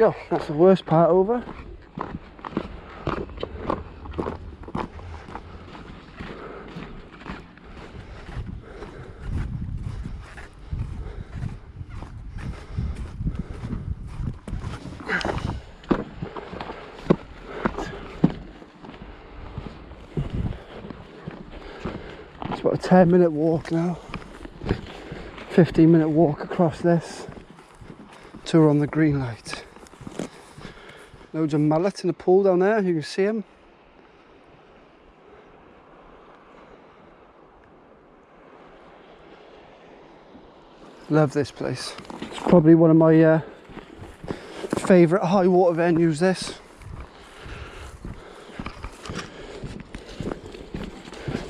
go. That's the worst part over. It's about a 10-minute walk now. 15-minute walk across this to we're on the green light. Loads of mullet in the pool down there, you can see them. Love this place. It's probably one of my favourite high water venues, this.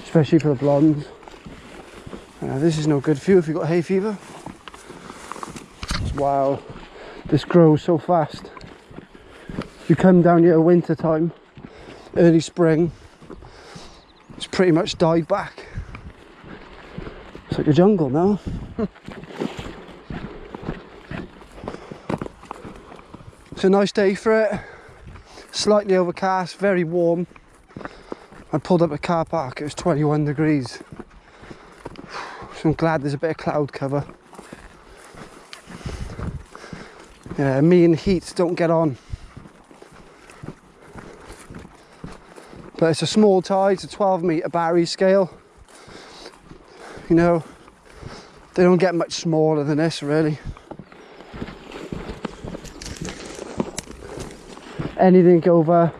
Especially for the blondes. This is no good for you if you've got hay fever. Wow, this grows so fast. You come down here winter time, early spring, it's pretty much died back. It's like a jungle now. It's a nice day for it. Slightly overcast, very warm. I pulled up a car park, it was 21 degrees. So I'm glad there's a bit of cloud cover. Yeah, me and heat don't get on. But it's a small tide, it's a 12-metre Barry scale. You know, they don't get much smaller than this, really. Anything over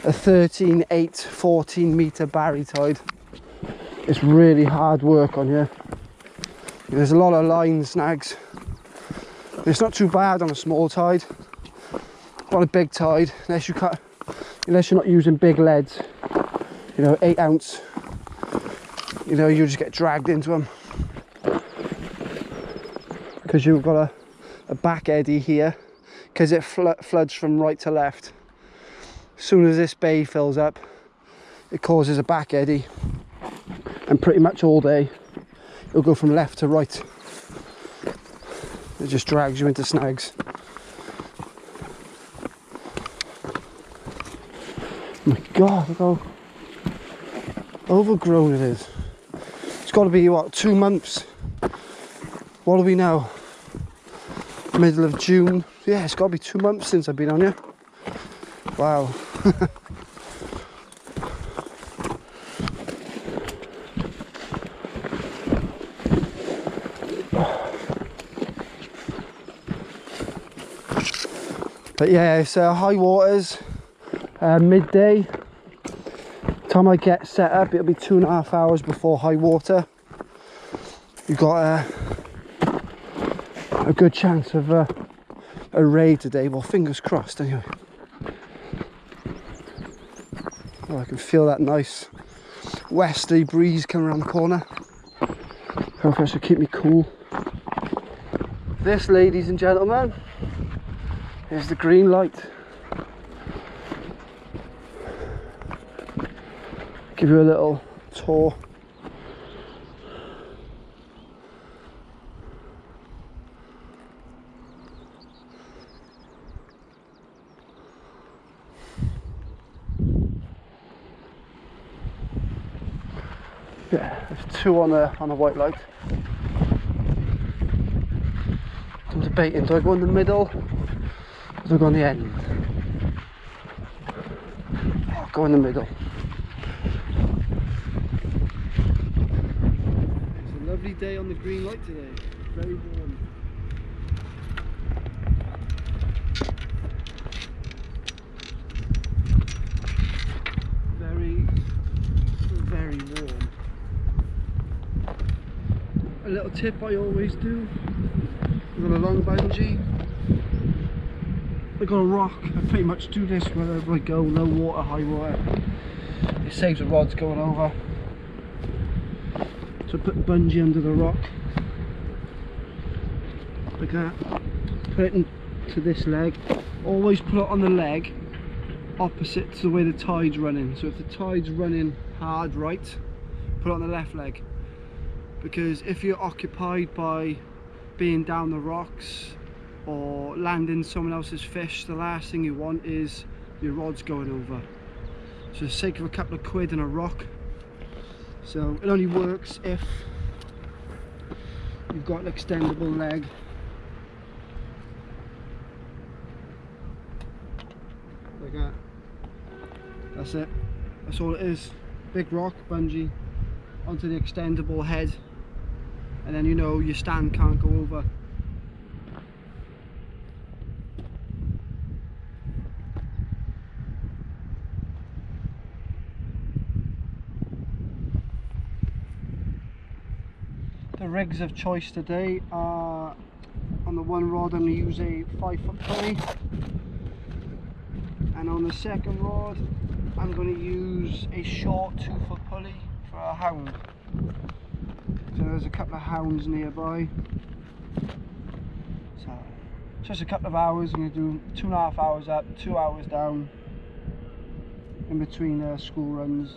a 13, 8, 14-metre Barry tide, it's really hard work on here. There's a lot of line snags. It's not too bad on a small tide. On a big tide, unless you're not using big leads, you know, 8 ounce, you know, you just get dragged into them because you've got a back eddy here, because it floods from right to left. As soon as this bay fills up, it causes a back eddy, and pretty much all day it'll go from left to right. It just drags you into snags. Oh my god, look how overgrown it is. It's got to be, what, 2 months? What are we now? Middle of June. Yeah, it's got to be 2 months since I've been on here. Wow. But yeah, it's high waters, midday. Time I get set up, it'll be 2.5 hours before high water. You've got a good chance of a raid today. Well, fingers crossed anyway. Oh, I can feel that nice westerly breeze coming around the corner. Hopefully that should keep me cool. This, ladies and gentlemen, is the green light. Give you a little tour. Yeah, there's 2 on a white light. I'm debating, do I go in the middle or do I go on the end? I'll go in the middle. It's a lovely day on the green light today, very warm. Very warm. A little tip I always do, I've got a long bungee, I've got a rock. I pretty much do this wherever I go, low water, high water. It saves the rods going over. So put the bungee under the rock, like that. Put it into this leg. Always put it on the leg opposite to the way the tide's running. So if the tide's running hard right, put it on the left leg. Because if you're occupied by being down the rocks or landing someone else's fish, the last thing you want is your rod's going over. So for the sake of a couple of quid and a rock. So it only works if you've got an extendable leg. Like that. That's it. That's all it is. Big rock, bungee, onto the extendable head, and then you know your stand can't go over. The rigs of choice today are, on the one rod I'm going to use a 5-foot pulley, and on the second rod I'm going to use a short 2-foot pulley for a hound. So there's a couple of hounds nearby. So just a couple of hours. I'm going to do 2.5 hours up, 2 hours down in between school runs.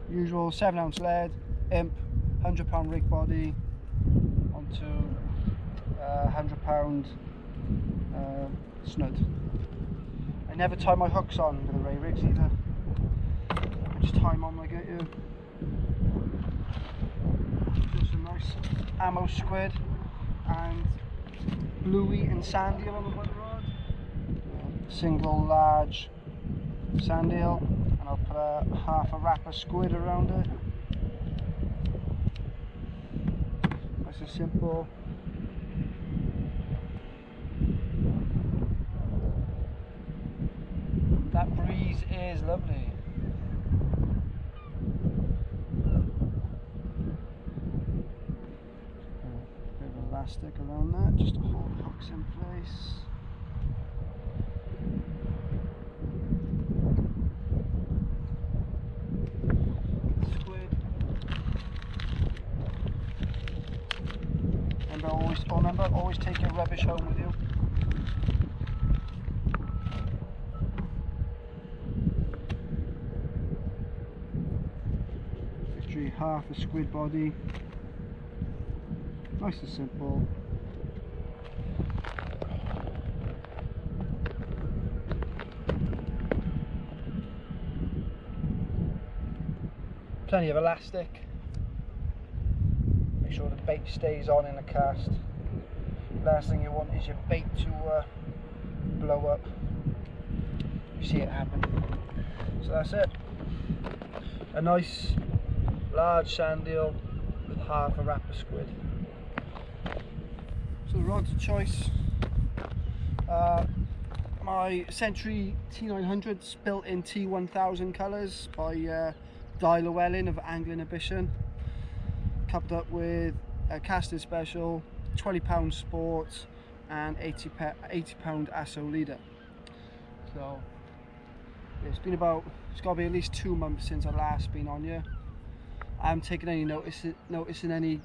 Usual 7-ounce lead, imp, 100-pound rig body onto 100-pound snud. I never tie my hooks on with the ray rigs either. I just tie them on when I get here. Just some nice ammo squid and bluey and sand eel on the one rod. Single large sand eel, and I'll put a half a wrapper squid around it. Nice and simple. That breeze is lovely. A bit of elastic around that just to hold the hooks in place. Remember, always take your rubbish home with you. Literally half a squid body. Nice and simple. Plenty of elastic. Make sure the bait stays on in the cast. Last thing you want is your bait to blow up. You see it happen. So that's it. A nice large sand eel with half a wrapper squid. So the rods of choice. My Century T900's built in T1000 colours by Di Llewellyn of Angling Ambition. Coupled up with a casting special, 20-pound sport and 80-pound ASSO leader. So it's been about, it's got to be at least 2 months since I last been on here. I haven't taken any notice in any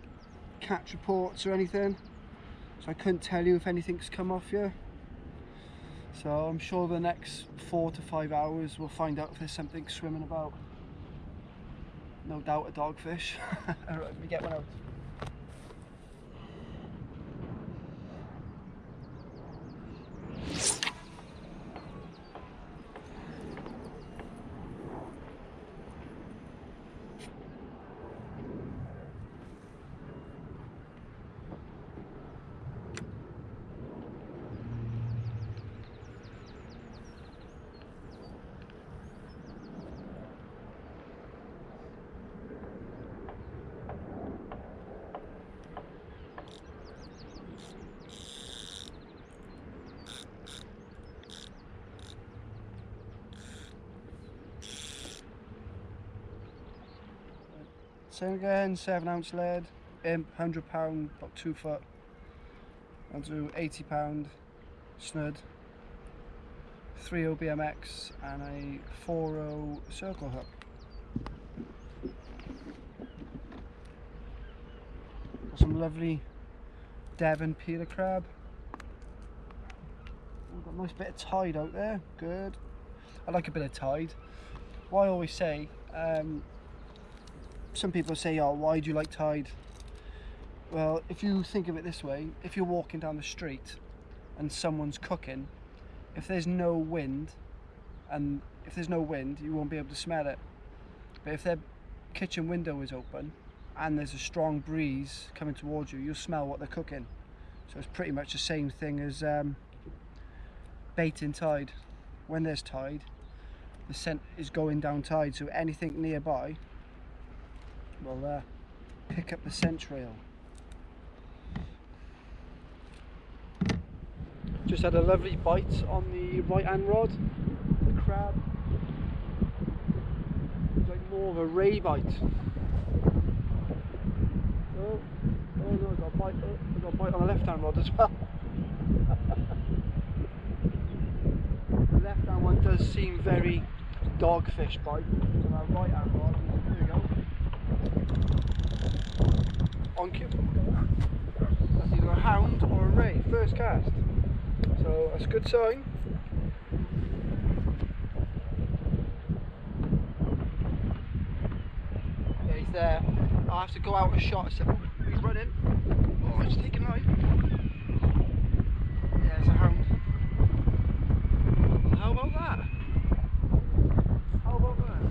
catch reports or anything, so I couldn't tell you if anything's come off here. So I'm sure the next 4 to 5 hours we'll find out if there's something swimming about. No doubt a dogfish. Alright, let me get one out. Same again, 7-ounce lead, imp, 100-pound, about 2 foot. I'll do 80-pound snud, 3.0 BMX and a 4.0 circle hook. Got some lovely Devon peeler crab. We've got a nice bit of tide out there, good. I like a bit of tide. What I always say, some people say, oh, why do you like tide? Well, if you think of it this way, if you're walking down the street and someone's cooking, if there's no wind, you won't be able to smell it. But if their kitchen window is open and there's a strong breeze coming towards you, you'll smell what they're cooking. So it's pretty much the same thing as baiting tide. When there's tide, the scent is going down tide, so anything nearby will pick up the scent trail. Just had a lovely bite on the right hand rod. The crab. It's like more of a ray bite. Oh no, I got a bite. Oh, I got a bite on the left hand rod as well. The left hand one does seem very dogfish bite. So that right hand rod, here we go. On cue. That's either a hound or a ray, first cast. So that's a good sign. Yeah, he's there. I'll have to go out a shot. Oh, he's running. Oh, he's taking light. Yeah, it's a hound. How about that? How about that?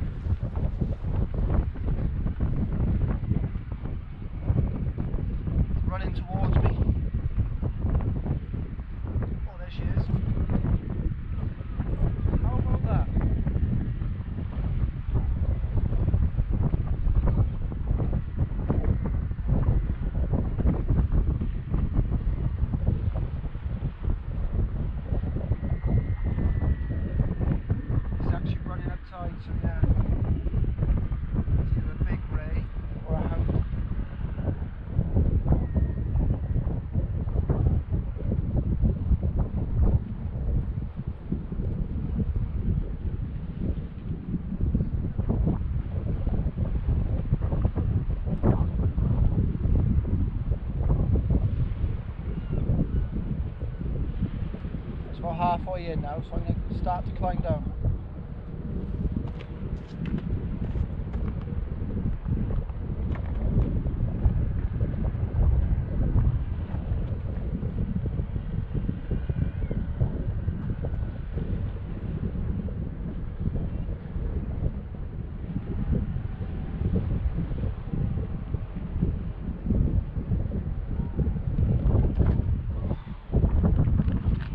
Running towards me. Oh, there she is. How about that? It's actually running outside, so yeah. It's either a big ray or a hound. It's about halfway in now, so I'm going to start to climb down.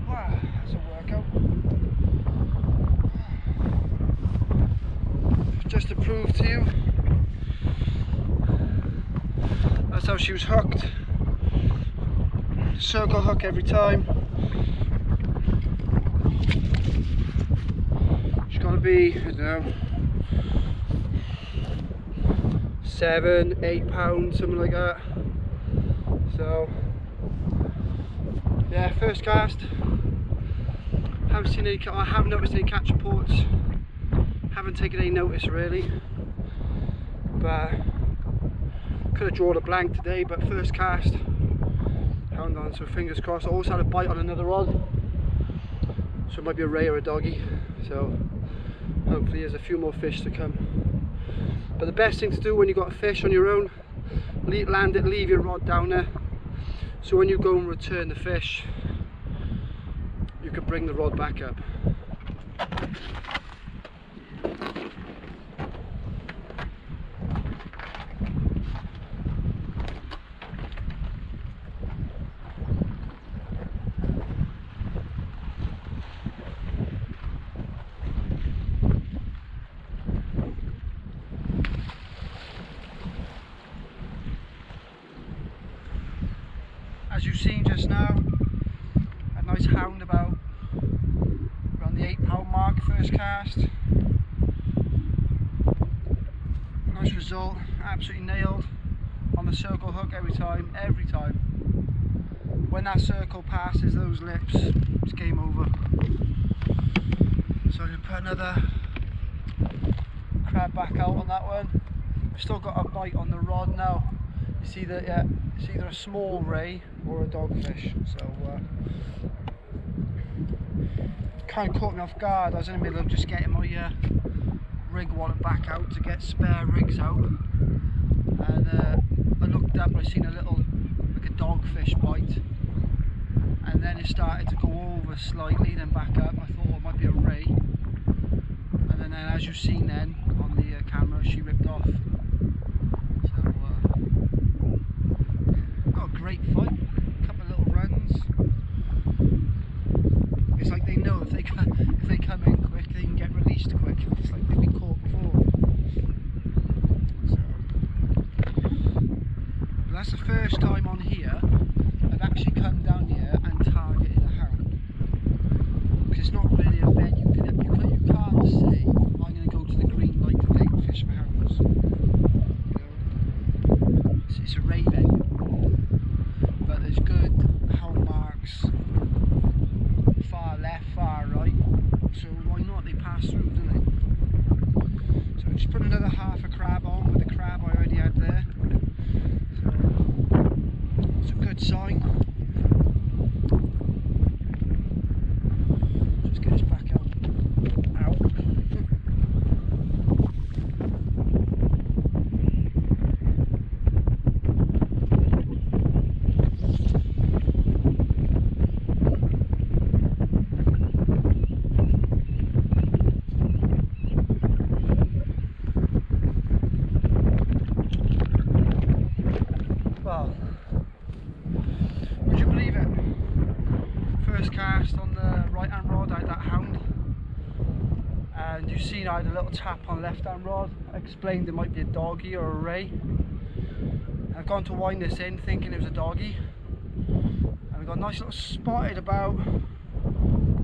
Wow, that's a workout. Just to prove to you, that's how she was hooked. Circle hook every time. She's got to be, I don't know, 7, 8 pounds, something like that. So yeah, first cast. I haven't noticed any catch reports. Haven't taken any notice really. But could have drawn a blank today, but first cast. Hound on, so fingers crossed. I also had a bite on another rod, so it might be a ray or a doggy. So hopefully there's a few more fish to come. But the best thing to do when you've got a fish on your own, land it, leave your rod down there. So when you go and return the fish, you can bring the rod back up. As you've seen just now, a nice hound about around the 8 pound mark, first cast. Nice result, absolutely nailed on the circle hook every time, every time. When that circle passes those lips, it's game over. So I'm going to put another crab back out on that one. I've still got a bite on the rod now. You see that, yeah, it's either a small ray or a dogfish. So kind of caught me off guard. I was in the middle of just getting my rig wanted back out to get spare rigs out, and I looked up and I seen a little, like a dogfish bite, and then it started to go over slightly, then back up. I thought, oh, it might be a ray, and then as you've seen then on the camera, she ripped off. So got a great fight, a couple of little runs. It's like they know if they come in quick, they can get released quick. It's like they've been caught before. So, but that's the first time on here I've actually come down here and targeted a hound. Because it's not really a bed you can't say, I'm going to go to the green light today and fish for hounds. It's a ray bed, but there's good hound marks. Far left, far right, so why not? They pass through, don't they? So we just put another half a crab on with the crab I already had there. So it's a good sign. Just get this back out. Out. Well, would you believe it? First cast on the right hand rod, I had that hound, and you've seen I had a little tap on the left hand rod. I explained it might be a doggy or a ray. I've gone to wind this in thinking it was a doggy, and I got a nice little spotted about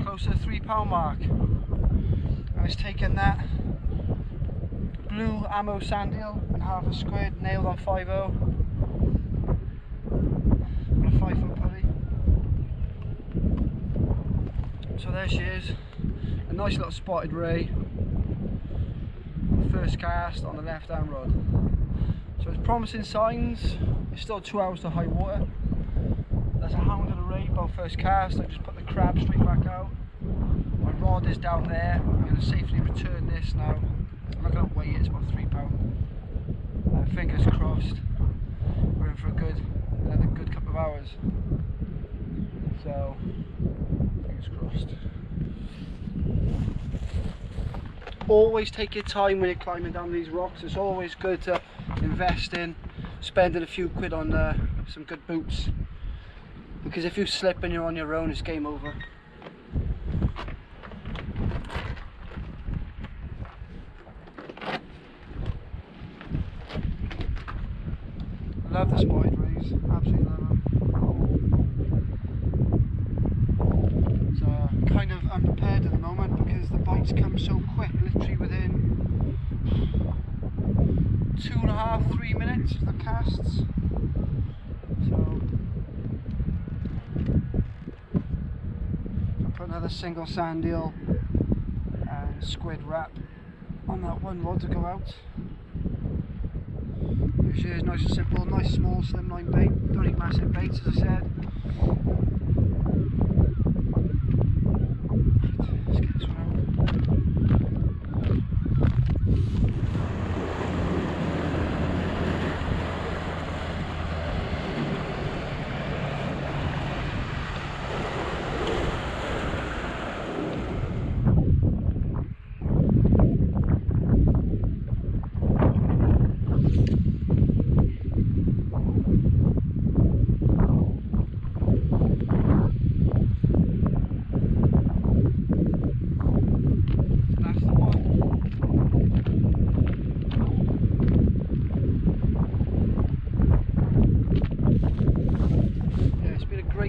close to the £3 mark. I was taking that blue ammo sand eel and half a squid, nailed on 5.0. 5-foot pulley. So there she is, a nice little spotted ray. First cast on the left hand rod. So it's promising signs. It's still 2 hours to high water. There's a hound and a ray, both first cast. I just put the crab straight back out. My rod is down there. I'm going to safely return this now. I'm not going to weigh it, it's about £3. Fingers crossed. We're in for another good couple of hours. So, fingers crossed. Always take your time when you're climbing down these rocks. It's always good to invest in spending a few quid on some good boots. Because if you slip and you're on your own, it's game over. I love the spotted rays, absolutely love them. So kind of unprepared at the moment because the bites come so quick, literally within 2.5–3 minutes of the casts. So I put another single sand eel and squid wrap on that one rod to go out. She is nice and simple, nice small slimline bait, don't need massive baits as I said. Let's get this one out.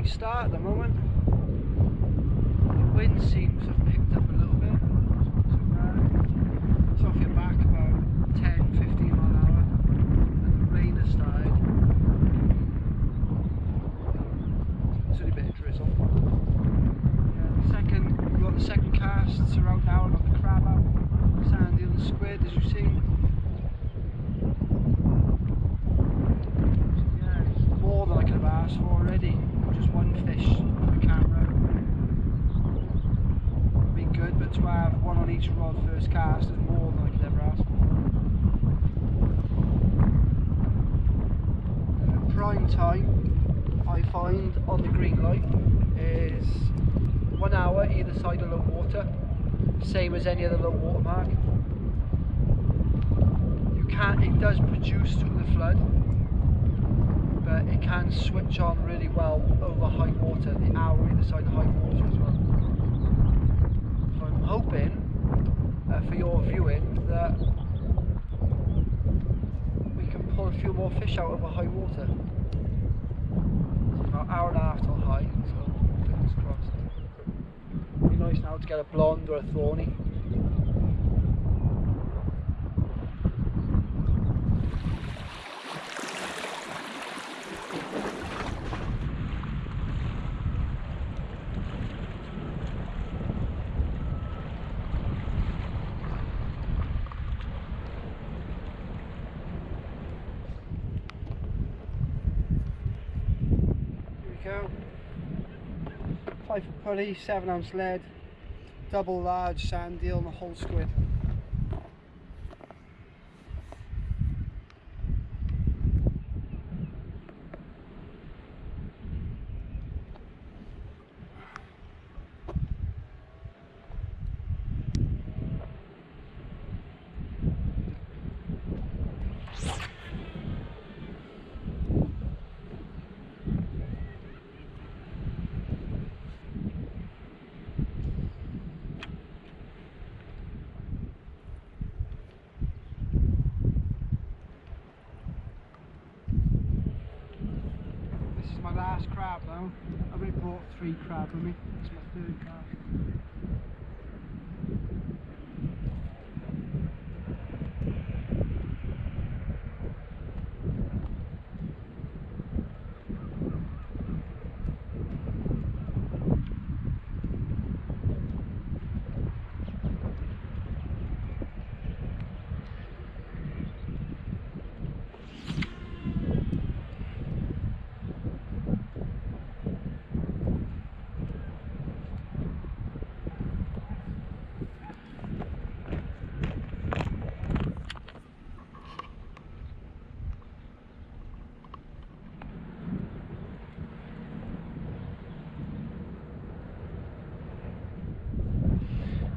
Start at the moment. The wind seems to have picked up a little bit. It's off your back about 10–15 mile an hour, and the rain has started. It's only a bit of drizzle. We've got the second casts are out now. I've got the crab out, sand eel and squid as you see. Yeah, it's more than I could have asked for already. Just one fish on the camera. It'd be good, but to have one on each rod first cast is more than I could ever time I find on the green light is 1 hour either side of low water, same as any other low water mark. It does produce through the flood, but it can switch on really well over high water, the hour either side of high water as well. So I'm hoping for your viewing that we can pull a few more fish out over high water. It's about an hour and a half till high, so fingers crossed. It'd be nice now to get a blonde or a thorny. Go. 5 foot pulley, 7 ounce lead, double large sand eel and a whole squid. My last crab now. I've only brought 3 crab with me. It's my 3rd crab.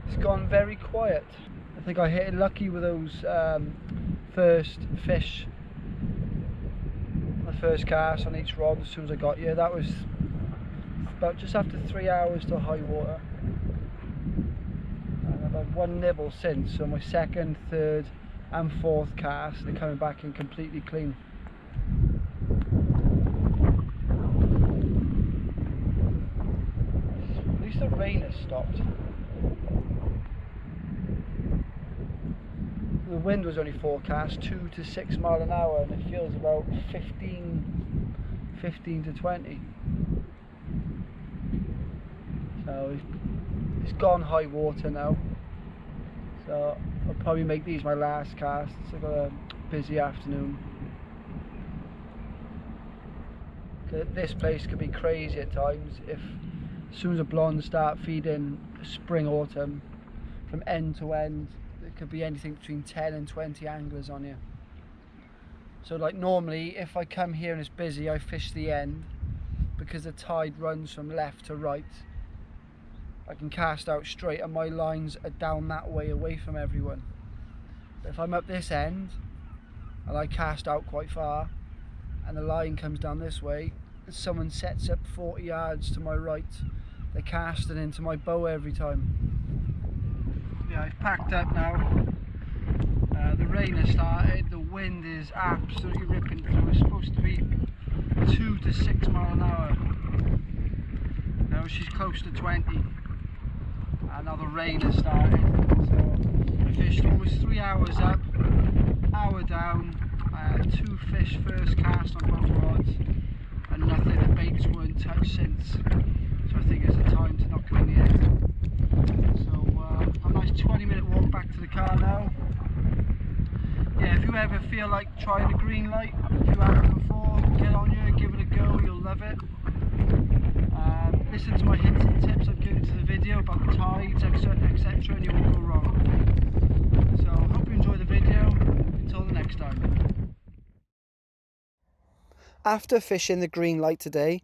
It's gone very quiet. I think I hit it lucky with those first fish, the first cast on each rod as soon as I got here. That was about just after 3 hours to high water. And I've had 1 nibble since, so my 2nd, 3rd and 4th cast are coming back in completely clean. At least the rain has stopped. The wind was only forecast 2 to 6 mile an hour, and it feels about 15 to 20. So it's gone high water now. So I'll probably make these my last casts. I've got a busy afternoon. This place could be crazy at times if, as soon as the blondes start feeding spring autumn, from end to end there could be anything between 10 and 20 anglers on here. So like normally if I come here and it's busy, I fish the end because the tide runs from left to right. I can cast out straight and my lines are down that way away from everyone. But if I'm up this end and I cast out quite far and the line comes down this way, someone sets up 40 yards to my right, they're casting into my bow every time. Yeah, I've packed up now. The rain has started, the wind is absolutely ripping through. It's supposed to be 2 to 6 mile an hour. Now she's close to 20. And now the rain has started. So I fished almost 3 hours up, hour down. I had 2 fish first cast on both rods, and nothing, the baits weren't touched since. So I think it's a time to knock them in the head. So a nice 20-minute walk back to the car now. Yeah, if you ever feel like trying a green light, if you haven't before, get on here, give it a go, you'll love it. Listen to my hints and tips I've given to the video about the tides, etc., and you won't go wrong. So I hope you enjoy the video. Until the next time. After fishing the green light today,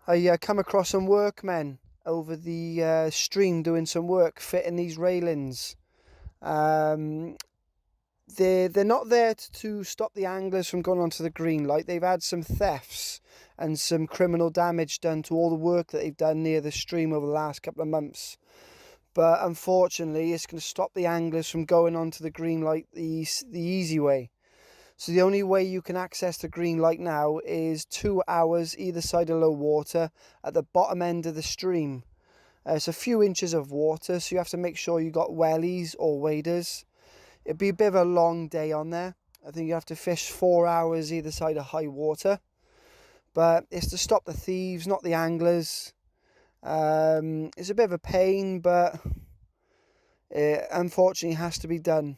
I come across some workmen over the stream doing some work fitting these railings. They're not there to stop the anglers from going onto the green light. They've had some thefts and some criminal damage done to all the work that they've done near the stream over the last couple of months. But unfortunately, it's going to stop the anglers from going onto the green light the easy way. So the only way you can access the green light now is 2 hours either side of low water at the bottom end of the stream. It's a few inches of water, so you have to make sure you got wellies or waders. It'd be a bit of a long day on there. I think you have to fish 4 hours either side of high water. But it's to stop the thieves, not the anglers. It's a bit of a pain, but it unfortunately has to be done.